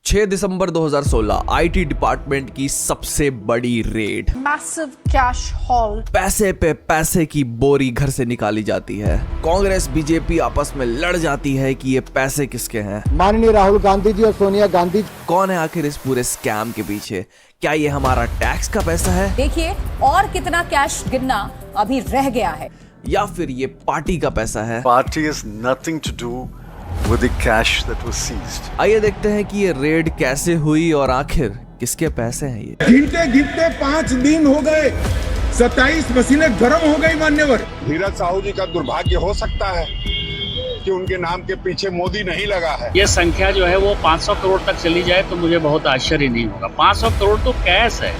6 December 2016 IT department की सबसे बड़ी रेड। Massive cash hall. पैसे पे पैसे की बोरी घर से निकाली जाती है। कांग्रेस बीजेपी आपस में लड़ जाती है कि ये पैसे किसके हैं। माननीय राहुल गांधी जी और सोनिया गांधी। कौन है आखिर इस पूरे स्कैम के पीछे? क्या ये हमारा टैक्स का पैसा है? देखिए और कितना कैश गिनना अभी रह गया है, या फिर ये पार्टी का पैसा है? Party has nothing to do with the cash that was seized. आइए देखते हैं कि ये रेड कैसे हुई और आखिर किसके पैसे हैं ये। गिनते गिनते 5 दिन हो गए, 27 मशीनें गर्म हो गई मान्यवर। धीरज साहू जी का दुर्भाग्य हो सकता है कि उनके नाम के पीछे मोदी नहीं लगा है। ये संख्या जो है वो 500 करोड़ तक चली जाए तो मुझे बहुत आश्चर्य नहीं होगा। 500 करोड़ तो कैश है।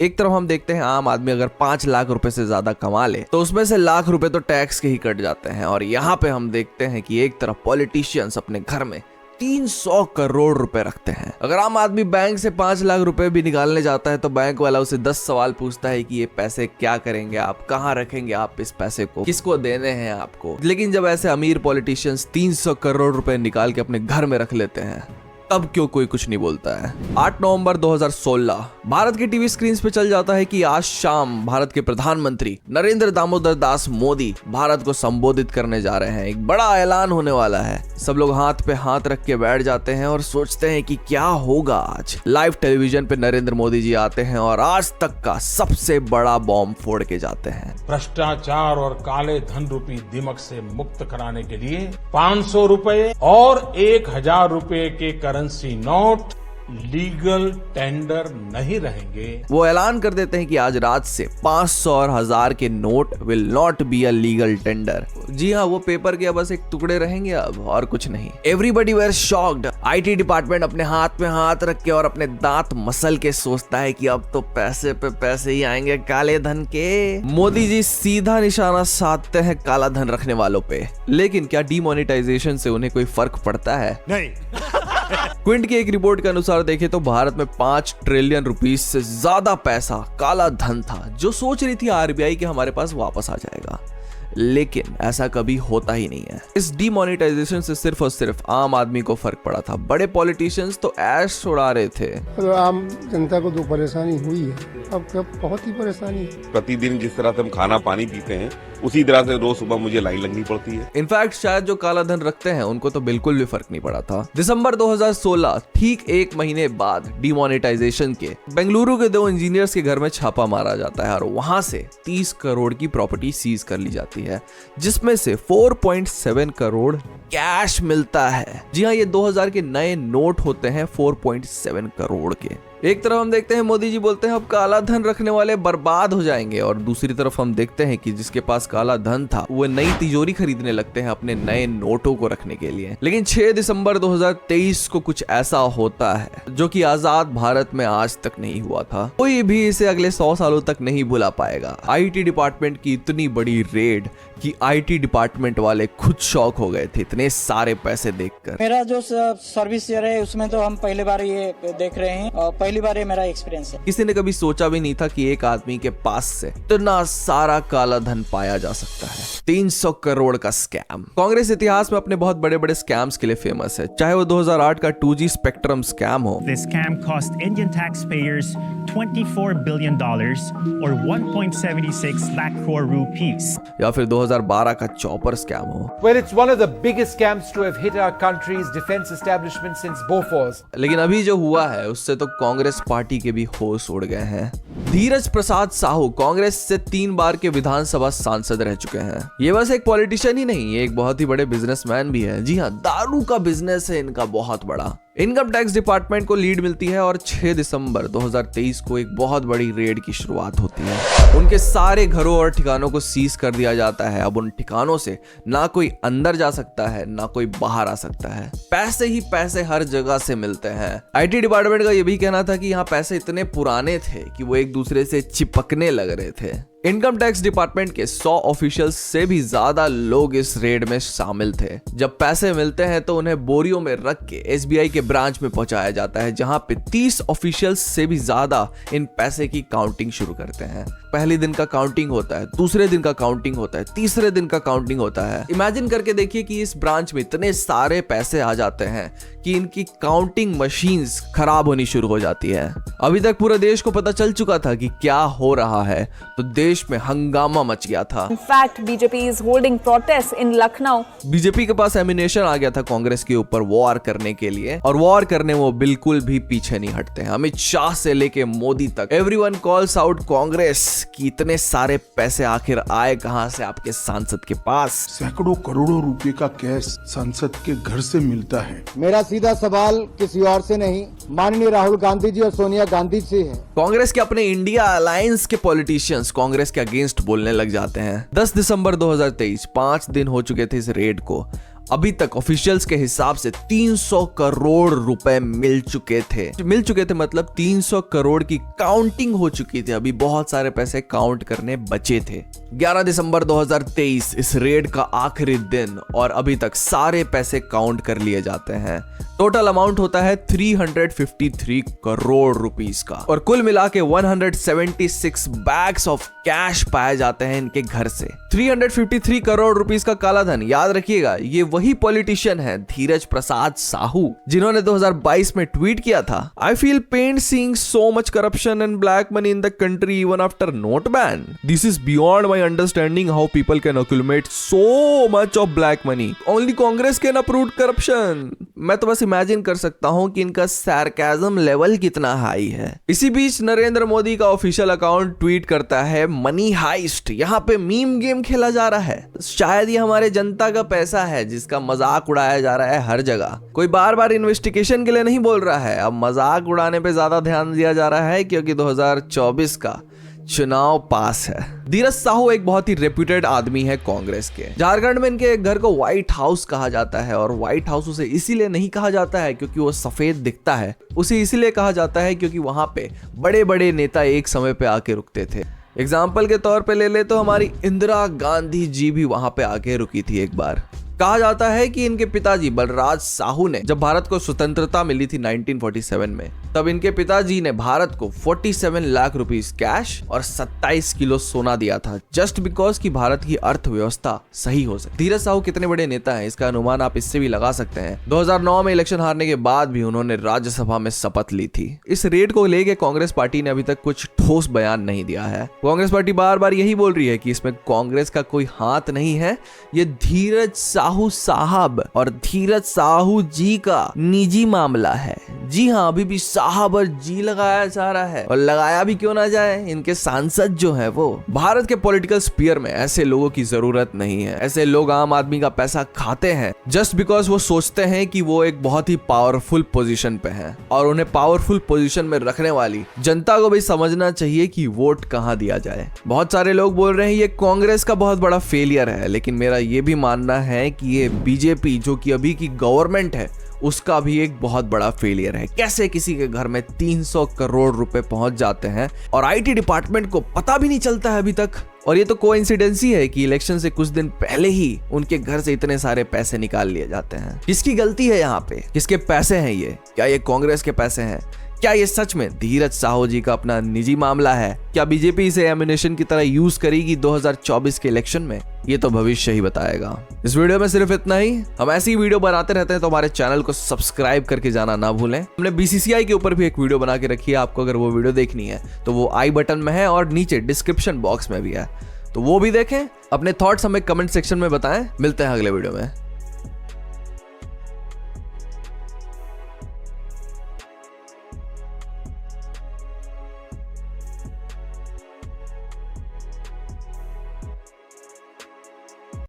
एक तरफ हम देखते हैं आम आदमी अगर 5 लाख रुपए से ज्यादा कमा ले तो उसमें से लाख रुपए तो टैक्स के ही कट जाते हैं, और यहाँ पे हम देखते हैं कि एक तरफ पॉलिटिशियंस अपने घर में 300 करोड़ रुपए रखते हैं। अगर आम आदमी बैंक से 5 लाख रुपए भी निकालने जाता है तो बैंक वाला उसे 10 सवाल पूछता है कि ये पैसे क्या करेंगे आप, कहाँ रखेंगे आप इस पैसे को, किसको देने हैं आपको। लेकिन जब ऐसे अमीर पॉलिटिशियंस 300 करोड़ रुपए निकाल के अपने घर में रख लेते हैं तब क्यों कोई कुछ नहीं बोलता है। 8 नवंबर 2016 भारत की टीवी स्क्रीन पे चल जाता है कि आज शाम भारत के प्रधानमंत्री नरेंद्र दामोदर दास मोदी भारत को संबोधित करने जा रहे हैं। एक बड़ा ऐलान होने वाला है। सब लोग हाथ पे हाथ रख के बैठ जाते हैं और सोचते हैं कि क्या होगा आज। लाइव टेलीविजन पे नरेंद्र मोदी जी आते हैं और आज तक का सबसे बड़ा बॉम्ब फोड़ के जाते हैं। भ्रष्टाचार और काले धन रूपी दिमक से मुक्त कराने के लिए 500 रुपए और 1000 रुपए के करेंसी नोट लीगल टेंडर नहीं रहेंगे। वो ऐलान कर देते हैं कि आज रात से 500 और 1000 के note will not be a legal tender. जी हाँ, वो पेपर के बस एक टुकड़े रहेंगे अब, और कुछ नहीं। Everybody were shocked. IT department अपने हाथ में हाथ रख के और अपने दांत मसल के सोचता है कि अब तो पैसे पे पैसे ही आएंगे काले धन के। मोदी जी सीधा निशाना साधते हैं काला धन रखने वालों पे। लेकिन क्या डीमोनेटाइजेशन से उन्हें कोई फर्क पड़ता है? नहीं। क्विंट की एक रिपोर्ट के अनुसार देखें तो भारत में 5 ट्रिलियन रुपीस से ज्यादा पैसा काला धन था जो सोच रही थी आरबीआई के हमारे पास वापस आ जाएगा, लेकिन ऐसा कभी होता ही नहीं है। इस डीमोनेटाइजेशन से सिर्फ और सिर्फ आम आदमी को फर्क पड़ा था। बड़े पॉलिटिशियंस तो ऐश उड़ा रहे थे। तो आम जनता को तो परेशानी हुई है, अब बहुत ही परेशानी है। प्रतिदिन जिस तरह से हम खाना पानी पीते हैं उसी तरह से रोज सुबह मुझे लाइन लगनी पड़ती है। इनफैक्ट शायद जो काला धन रखते हैं उनको तो बिल्कुल भी फर्क नहीं पड़ा था। दिसंबर 2016 ठीक 1 महीने बाद डीमोनेटाइजेशन के बेंगलुरु के 2 इंजीनियर्स के घर में छापा मारा जाता है और वहां से 30 करोड़ की प्रॉपर्टी सीज कर ली जाती है, जिसमें से 4.7 करोड़ कैश मिलता है। जी हाँ, ये 2000 के नए नोट होते हैं 4.7 करोड़ के। एक तरफ हम देखते हैं मोदी जी बोलते हैं अब काला धन रखने वाले बर्बाद हो जाएंगे, और दूसरी तरफ हम देखते हैं कि जिसके पास काला धन था वो नई तिजोरी खरीदने लगते हैं अपने नए नोटों को रखने के लिए। लेकिन 6 दिसंबर 2023 को कुछ ऐसा होता है जो कि आजाद भारत में आज तक नहीं हुआ था। कोई भी इसे अगले 100 सालों तक नहीं भुला पाएगा। आईटी डिपार्टमेंट की इतनी बड़ी रेड कि आईटी डिपार्टमेंट वाले खुद शॉक हो गए थे इतने सारे पैसे देखकर। मेरा जो सर्विस ईयर है उसमें तो हम पहली बार ये देख रहे हैं और पहली बार ये मेरा एक्सपीरियंस है। किसी ने कभी सोचा भी नहीं था कि एक आदमी के पास से इतना सारा काला धन पाया जा सकता है। 300 करोड़ का स्कैम। कांग्रेस इतिहास में अपने बहुत बड़े बड़े स्कैम्स के लिए फेमस है, चाहे वो 2008 का 2G स्पेक्ट्रम स्कैम हो। This scam cost Indian taxpayers $24 billion or 1.76 lakh crore rupees. या फिर 2012 का चॉपर स्कैम हो। Well, it's one of the biggest scams to have hit our country's defense establishment since Bofors. लेकिन अभी जो हुआ है उससे तो कांग्रेस पार्टी के भी होश उड़ गए हैं। धीरज प्रसाद साहू कांग्रेस से 3 बार के विधानसभा सांसद रह चुके हैं। ये बस एक पॉलिटिशियन ही नहीं, ये एक बहुत ही बड़े बिजनेसमैन भी है। जी हाँ, दारू का बिजनेस है इनका बहुत बड़ा। इनकम टैक्स डिपार्टमेंट को लीड मिलती है और 6 दिसंबर 2023 को एक बहुत बड़ी रेड की शुरुआत होती है। उनके सारे घरों और ठिकानों को सीज कर दिया जाता है। अब उन ठिकानों से ना कोई अंदर जा सकता है ना कोई बाहर आ सकता है। पैसे ही पैसे हर जगह से मिलते हैं। आईटी डिपार्टमेंट का यह भी कहना था कि यहाँ पैसे इतने पुराने थे कि वो एक दूसरे से चिपकने लग रहे थे। इनकम टैक्स डिपार्टमेंट के 100 ऑफिशियल्स से भी ज्यादा लोग इस रेड में शामिल थे। जब पैसे मिलते हैं तो उन्हें बोरियों में रख के एसबीआई के ब्रांच में पहुंचाया जाता है, जहां पे 30 ऑफिशियल्स से भी ज्यादा इन पैसे की काउंटिंग शुरू करते हैं। पहले दिन का काउंटिंग होता है, दूसरे दिन का काउंटिंग होता है, तीसरे दिन का काउंटिंग होता है। इमेजिन करके देखिए कि इस ब्रांच में इतने सारे पैसे आ जाते हैं कि इनकी काउंटिंग मशीन्स खराब होनी शुरू हो जाती है। अभी तक पूरे देश को पता चल चुका था कि क्या हो रहा है, तो देश में हंगामा मच गया था। In fact, BJP is holding protests in Lucknow. BJP के पास एमिनेशन आ गया था कांग्रेस के ऊपर वॉर करने के लिए, और वॉर करने वो बिल्कुल भी पीछे नहीं हटते हैं। अमित शाह से लेके मोदी तक एवरीवन कॉल्स आउट कांग्रेस कि इतने सारे पैसे आखिर आए कहां से आपके सांसद के पास। सैकड़ों करोड़ों रुपए का कैश सांसद के घर से मिलता है। मेरा सीधा सवाल किसी और से नहीं, माननीय राहुल गांधी जी और सोनिया गांधी से है। कांग्रेस के अपने इंडिया अलायंस के पॉलिटिशियंस कांग्रेस के अगेंस्ट बोलने लग जाते हैं। 10 दिसंबर 2023, 5 दिन हो चुके थे इस रेड को। अभी तक ऑफिशियल्स के हिसाब से 300 करोड़ रुपए मिल चुके थे मतलब 300 करोड़ की काउंटिंग हो चुकी थी। अभी बहुत सारे पैसे काउंट करने बचे थे। 11 दिसंबर 2023 इस रेड का आखिरी दिन, और अभी तक सारे पैसे काउंट कर लिए जाते हैं। टोटल अमाउंट होता है 353 करोड़ रुपीस का, और कुल मिला के 176 बैग्स ऑफ कैश पाए जाते हैं इनके घर से। 353 करोड़ रुपीस का काला धन, याद रखिएगा ये वही पॉलिटिशियन है धीरज प्रसाद साहू, जिन्होंने 2022 में ट्वीट किया था, I feel pain seeing so much corruption and black money in the country even after note ban. This is beyond my understanding how people can accumulate so much of black money. Only Congress can approve corruption. मैं तो बस imagine कर सकता हूं कि इनका sarcasm level कितना high है। इसी बीच नरेंद्र मोदी का ऑफिशियल अकाउंट ट्वीट करता है, मनी हाइस्ट, यहाँ पे मीम गेम खेला जा रहा है। शायद ये हमारे जनता का पैसा है जिसका मजाक उड़ाया जा रहा है हर जगह। कोई बार बार इन्वेस्टिगेशन के लिए नहीं बोल रहा है, अब मजाक उड़ाने पे ज्यादा ध्यान दिया जा रहा है क्योंकि 2024 का चुनाव पास है। धीरज साहू एक बहुत ही रेप्यूटेड आदमी है कांग्रेस के। झारखंड में इनके घर को व्हाइट हाउस कहा जाता है, और व्हाइट हाउस उसे इसीलिए नहीं कहा जाता है क्योंकि वो सफेद दिखता है, उसे इसीलिए कहा जाता है क्योंकि वहां पे बड़े बड़े नेता एक समय पे आके रुकते थे। एग्जाम्पल के तौर पे ले ले तो हमारी इंदिरा गांधी जी भी वहां पे आके रुकी थी एक बार। कहा जाता है कि इनके पिताजी बलराज साहू ने जब भारत को स्वतंत्रता मिली थी 1947 में, तब इनके पिताजी ने भारत को 47 लाख रुपीस कैश और 27 किलो सोना दिया था, जस्ट बिकॉज कि भारत की अर्थव्यवस्था सही हो सके। धीरज साहू कितने बड़े नेता हैं इसका अनुमान आप इससे भी लगा सकते हैं। 2009 में इलेक्शन हारने के बाद भी उन्होंने राज्यसभा में शपथ ली थी। इस रेड को लेके कांग्रेस पार्टी ने अभी तक कुछ ठोस बयान नहीं दिया है। कांग्रेस पार्टी बार बार यही बोल रही है कि इसमें कांग्रेस का कोई हाथ नहीं है, ये धीरज साहू साहब और धीरज साहू जी का निजी मामला है। जी हाँ, अभी भी साहब और जी लगाया जा रहा है, और लगाया भी क्यों ना जाए, इनके सांसद जो है वो। भारत के पॉलिटिकल स्पीयर में ऐसे लोगों की जरूरत नहीं है। ऐसे लोग आम आदमी का पैसा खाते हैं जस्ट बिकॉज वो सोचते हैं कि वो एक बहुत ही पावरफुल पोजीशन पे हैं, और उन्हें पावरफुल पोजीशन में रखने वाली जनता को भी समझना चाहिए कि वोट कहां दिया जाए। बहुत सारे लोग बोल रहे हैं ये कांग्रेस का बहुत बड़ा फेलियर है, लेकिन मेरा ये भी मानना है कि ये बीजेपी जो कि अभी की गवर्नमेंट है उसका भी एक बहुत बड़ा फेलियर है। कैसे किसी के घर में 300 करोड़ रुपए पहुंच जाते हैं और आईटी डिपार्टमेंट को पता भी नहीं चलता है अभी तक। और ये तो कोइंसिडेंस ही है कि इलेक्शन से कुछ दिन पहले ही उनके घर से इतने सारे पैसे निकाल लिए जाते हैं। किसकी गलती है यहाँ पे? किसके पैसे हैं ये? क्या ये कांग्रेस के पैसे हैं? क्या ये सच में धीरज साहू जी का अपना निजी मामला है? क्या बीजेपी इसे एम्युनिशन की तरह यूज करेगी 2024 के इलेक्शन में? ये तो भविष्य ही बताएगा। इस वीडियो में सिर्फ इतना ही। हम ऐसी वीडियो बनाते रहते हैं, तो हमारे चैनल को सब्सक्राइब करके जाना ना भूलें। हमने बीसीसीआई के ऊपर भी एक वीडियो बना के रखी है, आपको अगर वो वीडियो देखनी है तो वो आई बटन में है और नीचे डिस्क्रिप्शन बॉक्स में भी है, तो वो भी देखें। अपने थॉट्स हमें कमेंट सेक्शन में बताएं। मिलते हैं अगले वीडियो में।